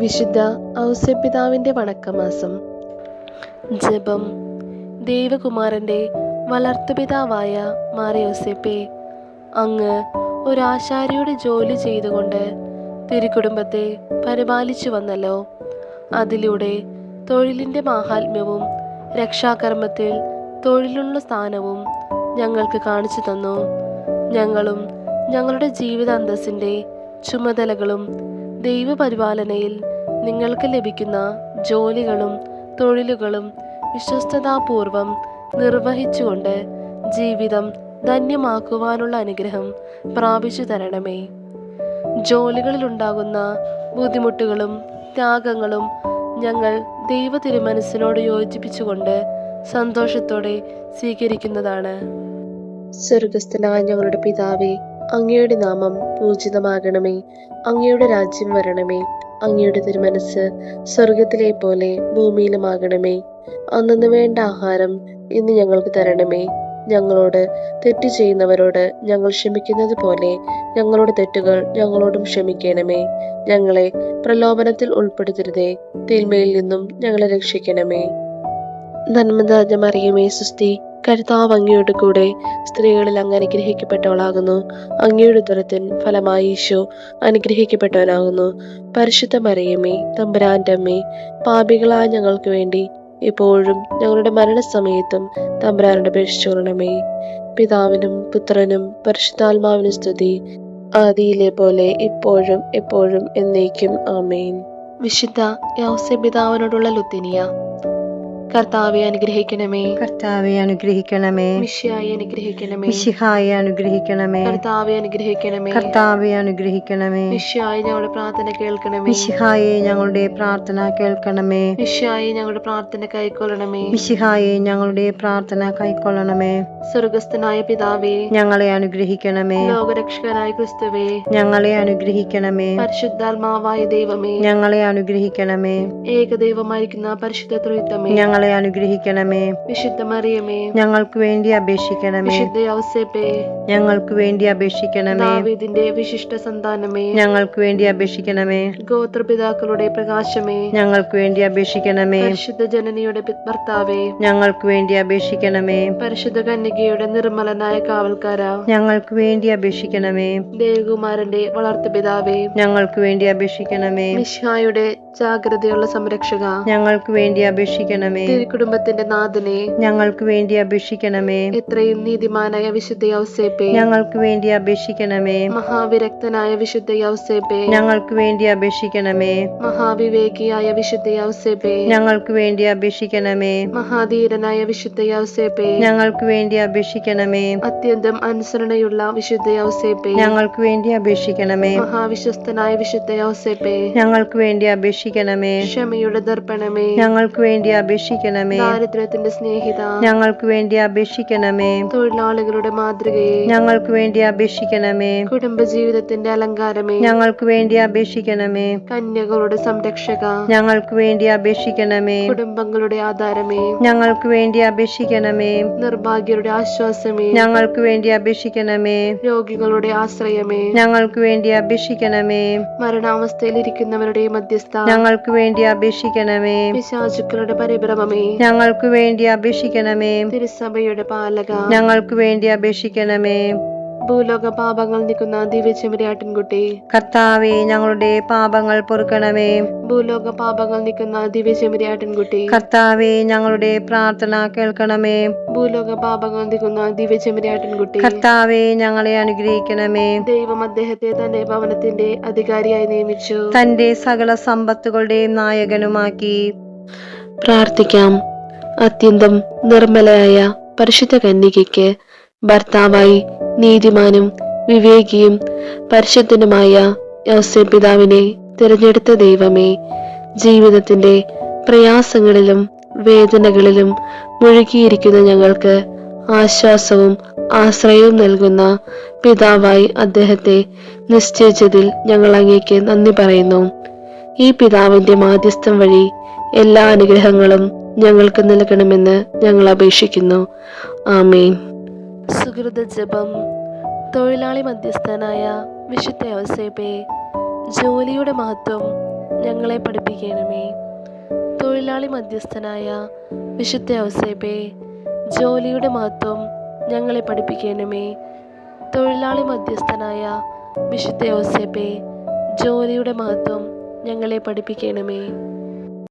വിശുദ്ധ ഔസേപ്പിതാവിൻ്റെ വണക്കമാസം. ജപം. ദൈവകുമാരൻ്റെ വളർത്തുപിതാവായ മാർ ഔസേപ്പേ, അങ്ങ് ഒരാശാരിയുടെ ജോലി ചെയ്തുകൊണ്ട് തിരുക്കുടുംബത്തെ പരിപാലിച്ചു വന്നല്ലോ. അതിലൂടെ തൊഴിലിൻ്റെ മാഹാത്മ്യവും രക്ഷാകർമ്മത്തിൽ തൊഴിലുള്ള സ്ഥാനവും ഞങ്ങൾക്ക് കാണിച്ചു തന്നു. ഞങ്ങളും ഞങ്ങളുടെ ജീവിത അന്തസ്സിൻ്റെ ചുമതലകളും ദൈവപരിപാലനയിൽ നിങ്ങൾക്ക് ലഭിക്കുന്ന ജോലികളും തൊഴിലുകളും വിശ്വസ്തതാപൂർവം നിർവഹിച്ചുകൊണ്ട് ജീവിതം ധന്യമാക്കുവാനുള്ള അനുഗ്രഹം പ്രാപിച്ചു തരണമേ. ജോലികളിലുണ്ടാകുന്ന ബുദ്ധിമുട്ടുകളും ത്യാഗങ്ങളും ഞങ്ങൾ ദൈവ തിരുമനസ്സിനോട് യോജിപ്പിച്ചുകൊണ്ട് സന്തോഷത്തോടെ സ്വീകരിക്കുന്നതാണ്. സ്വർഗസ്ഥനായ ഞങ്ങളുടെ പിതാവേ, അങ്ങയുടെ നാമം പൂജിതമാകണമേ. അങ്ങയുടെ രാജ്യം വരണമേ. അങ്ങയുടെ തിരുമനസ് സ്വർഗത്തിലെ പോലെ ഭൂമിയിലുമാകണമേ. അന്നു വേണ്ട ആഹാരം ഇന്ന് ഞങ്ങൾക്ക് തരണമേ. ഞങ്ങളോട് തെറ്റ് ചെയ്യുന്നവരോട് ഞങ്ങൾ ക്ഷമിക്കുന്നത് പോലെ ഞങ്ങളുടെ തെറ്റുകൾ ഞങ്ങളോടും ക്ഷമിക്കണമേ. ഞങ്ങളെ പ്രലോഭനത്തിൽ ഉൾപ്പെടുത്തരുതേ, തിന്മയിൽ നിന്നും ഞങ്ങളെ രക്ഷിക്കണമേ. നന്മ നിറഞ്ഞ മറിയമേ, സുസ്തി, കർത്താവ് അങ്ങയുടെ കൂടെ സ്ത്രീകളിൽ അങ്ങ് അനുഗ്രഹിക്കപ്പെട്ടവളാകുന്നു. അങ്ങയുടെ ഉദരത്തിൻ ഫലമായി ഈശോ അനുഗ്രഹിക്കപ്പെട്ടവനാകുന്നു. പരിശുദ്ധ മറിയമേ, തമ്പുരാന്റെ അമ്മേ, പാപികളായ ഞങ്ങൾക്ക് വേണ്ടി ഇപ്പോഴും ഞങ്ങളുടെ മരണസമയത്തും തമ്പുരാനോട് അപേക്ഷിച്ചുകൊള്ളണമേ. പിതാവിനും പുത്രനും പരിശുദ്ധാത്മാവിനും സ്തുതി, ആദിയിലെ പോലെ ഇപ്പോഴും എപ്പോഴും എന്നേക്കും ആമേൻ. വിശുദ്ധ ഔസേപ്പിതാവിനോടുള്ള ലുത്തിനിയ. കർത്താവെ അനുഗ്രഹിക്കണമേ. കർത്താവെ അനുഗ്രഹിക്കണമേ. മിശിഹായെ അനുഗ്രഹിക്കണമേ. മിശിഹായെ അനുഗ്രഹിക്കണമേ. കർത്താവെ അനുഗ്രഹിക്കണമേ. കർത്താവെ അനുഗ്രഹിക്കണമേ. മിശിഹായെ ഞങ്ങളുടെ പ്രാർത്ഥന കേൾക്കണമേ. മിശിഹായെ ഞങ്ങളുടെ പ്രാർത്ഥന കേൾക്കണമേ. മിശിഹായെ ഞങ്ങളുടെ പ്രാർത്ഥന കൈക്കൊള്ളണമേ. മിശിഹായെ ഞങ്ങളുടെ പ്രാർത്ഥന കൈക്കൊള്ളണമേ. സ്വർഗസ്ഥനായ പിതാവേ, ഞങ്ങളെ അനുഗ്രഹിക്കണമേ. ലോകരക്ഷകനായ ക്രിസ്തുവേ, ഞങ്ങളെ അനുഗ്രഹിക്കണമേ. പരിശുദ്ധാത്മാവായ ദൈവമേ, ഞങ്ങളെ അനുഗ്രഹിക്കണമേ. ഏകദൈവമായിരിക്കുന്ന പരിശുദ്ധ ത്രിത്വമേ, ഞങ്ങളെ അനുഗ്രഹിക്കണമേ. വിശുദ്ധ മറിയമേ, ഞങ്ങൾക്ക് വേണ്ടി അപേക്ഷിക്കണമേ. വിശുദ്ധ ഔസേപ്പേ, ഞങ്ങൾക്ക് വേണ്ടി അപേക്ഷിക്കണമേ. ദാവീദിന്റെ വിശിഷ്ട സന്താനമേ, ഞങ്ങൾക്ക് വേണ്ടി അപേക്ഷിക്കണമേ. ഗോത്രപിതാക്കളുടെ പ്രകാശമേ, ഞങ്ങൾക്ക് വേണ്ടി അപേക്ഷിക്കണമേ. പരിശുദ്ധ ജനനിയുടെ ഭർത്താവേ, ഞങ്ങൾക്ക് വേണ്ടി അപേക്ഷിക്കണമേ. പരിശുദ്ധ കന്യകയുടെ നിർമ്മലനായ കാവൽക്കാരാ, ഞങ്ങൾക്ക് വേണ്ടി അപേക്ഷിക്കണമേ. ദേവകുമാരന്റെ വളർത്തുപിതാവേ, ഞങ്ങൾക്ക് വേണ്ടി അപേക്ഷിക്കണമേ. മിശിഹായുടെ ജാഗ്രതയുള്ള സംരക്ഷക, ഞങ്ങൾക്ക് വേണ്ടി അപേക്ഷിക്കണമേ. തിരുക്കുടുംബത്തിന്റെ നാഥനെ, ഞങ്ങൾക്ക് വേണ്ടി അപേക്ഷിക്കണമേ. എത്രയും നീതിമാനായ വിശുദ്ധ ഔസേപ്പേ, ഞങ്ങൾക്ക് വേണ്ടി അപേക്ഷിക്കണമേ. മഹാവിരക്തനായ വിശുദ്ധ ഔസേപ്പേ, ഞങ്ങൾക്ക് വേണ്ടി അപേക്ഷിക്കണമേ. മഹാവിവേകിയായ വിശുദ്ധ ഔസേപ്പേ, ഞങ്ങൾക്ക് വേണ്ടി അപേക്ഷിക്കണമേ. മഹാധീരനായ വിശുദ്ധ ഔസേപ്പേ, ഞങ്ങൾക്ക് വേണ്ടി അപേക്ഷിക്കണമേ. അത്യന്തം അനുസരണയുള്ള വിശുദ്ധ ഔസേപ്പേ, ഞങ്ങൾക്ക് വേണ്ടി അപേക്ഷിക്കണമേ. മഹാവിശ്വസ്തനായ വിശുദ്ധ ഔസേപ്പേ, ഞങ്ങൾക്ക് വേണ്ടി അപേക്ഷിക്കണമേ. ക്ഷമയുടെ ദർപ്പണമേ, ഞങ്ങൾക്ക് വേണ്ടി അപേക്ഷിക്കണമേ. ദാരിദ്ര്യത്തിന്റെ സ്നേഹിത, ഞങ്ങൾക്ക് വേണ്ടി അപേക്ഷിക്കണമേ. തൊഴിലാളികളുടെ മാതൃകയെ, ഞങ്ങൾക്ക് വേണ്ടി അപേക്ഷിക്കണമേ. കുടുംബജീവിതത്തിന്റെ അലങ്കാരമേ, ഞങ്ങൾക്ക് വേണ്ടി അപേക്ഷിക്കണമേ. കന്യകളുടെ സംരക്ഷക, ഞങ്ങൾക്ക് വേണ്ടി അപേക്ഷിക്കണമേ. കുടുംബങ്ങളുടെ ആധാരമേ, ഞങ്ങൾക്ക് വേണ്ടി അപേക്ഷിക്കണമേ. നിർഭാഗ്യരുടെ ആശ്വാസമേ, ഞങ്ങൾക്ക് വേണ്ടി അപേക്ഷിക്കണമേ. രോഗികളുടെ ആശ്രയമേ, ഞങ്ങൾക്ക് വേണ്ടി അപേക്ഷിക്കണമേ. മരണാവസ്ഥയിലിരിക്കുന്നവരുടെ മധ്യസ്ഥ, ഞങ്ങൾക്ക് വേണ്ടി അപേക്ഷിക്കണമേ. പിശാചുക്കളുടെ പരിഭ്രമമേ, ഞങ്ങൾക്ക് വേണ്ടി അപേക്ഷിക്കണമേ. തിരുസഭയുടെ പാലക, ഞങ്ങൾക്ക് വേണ്ടി അപേക്ഷിക്കണമേ. ഭൂലോക പാപങ്ങൾ നീക്കുന്ന ദിവ്യചെമ്മരിയാട്ടിൻകുട്ടി, കർത്താവേ, ഞങ്ങളുടെ പാപങ്ങൾ പൊറുക്കണമേ. ഭൂലോക പാപങ്ങൾ നീക്കുന്ന ദിവ്യചെമ്മരിയാട്ടിൻകുട്ടി, കർത്താവേ, ഞങ്ങളുടെ പ്രാർത്ഥന കേൾക്കണമേ. ഭൂലോക പാപങ്ങൾ നീക്കുന്ന ദിവ്യചെമ്മരിയാട്ടിൻകുട്ടി, കർത്താവേ, ഞങ്ങളെ അനുഗ്രഹിക്കണമേ. ദൈവം അദ്ദേഹത്തെ തന്റെ ഭവനത്തിന്റെ അധികാരിയായി നിയമിച്ചു, തന്റെ സകല സമ്പത്തുകളുടെയും നായകനുമാക്കി. പ്രാർത്ഥിക്കാം. അത്യന്തം നിർമ്മലയായ പരിശുദ്ധ കന്യകയ്ക്ക് ഭർത്താവായി നീതിമാനും വിവേകിയും പരിശുദ്ധനുമായ ഔസേപ്പിതാവിനെ തിരഞ്ഞെടുത്ത ദൈവമേ, ജീവിതത്തിന്റെ പ്രയാസങ്ങളിലും വേദനകളിലും മുഴുകിയിരിക്കുന്ന ഞങ്ങൾക്ക് ആശ്വാസവും ആശ്രയവും നൽകുന്ന പിതാവായി അദ്ദേഹത്തെ നിശ്ചയിച്ചതിൽ ഞങ്ങൾ അങ്ങേക്ക് നന്ദി പറയുന്നു. ഈ പിതാവിന്റെ മാധ്യസ്ഥം വഴി എല്ലാ അനുഗ്രഹങ്ങളും ഞങ്ങൾക്ക് നൽകണമെന്ന് ഞങ്ങൾ അപേക്ഷിക്കുന്നു. ആമേൻ. സുഹൃത ജപം. തൊഴിലാളി മധ്യസ്ഥനായ വിശുദ്ധ ഔസേപ്പേ, ജോലിയുടെ മഹത്വം ഞങ്ങളെ പഠിപ്പിക്കണമേ. തൊഴിലാളി മധ്യസ്ഥനായ വിശുദ്ധ ഔസേപ്പേ, ജോലിയുടെ മഹത്വം ഞങ്ങളെ പഠിപ്പിക്കണമേ. തൊഴിലാളി മധ്യസ്ഥനായ വിശുദ്ധ ഔസേപ്പേ, ജോലിയുടെ മഹത്വം ഞങ്ങളെ പഠിപ്പിക്കണമേ.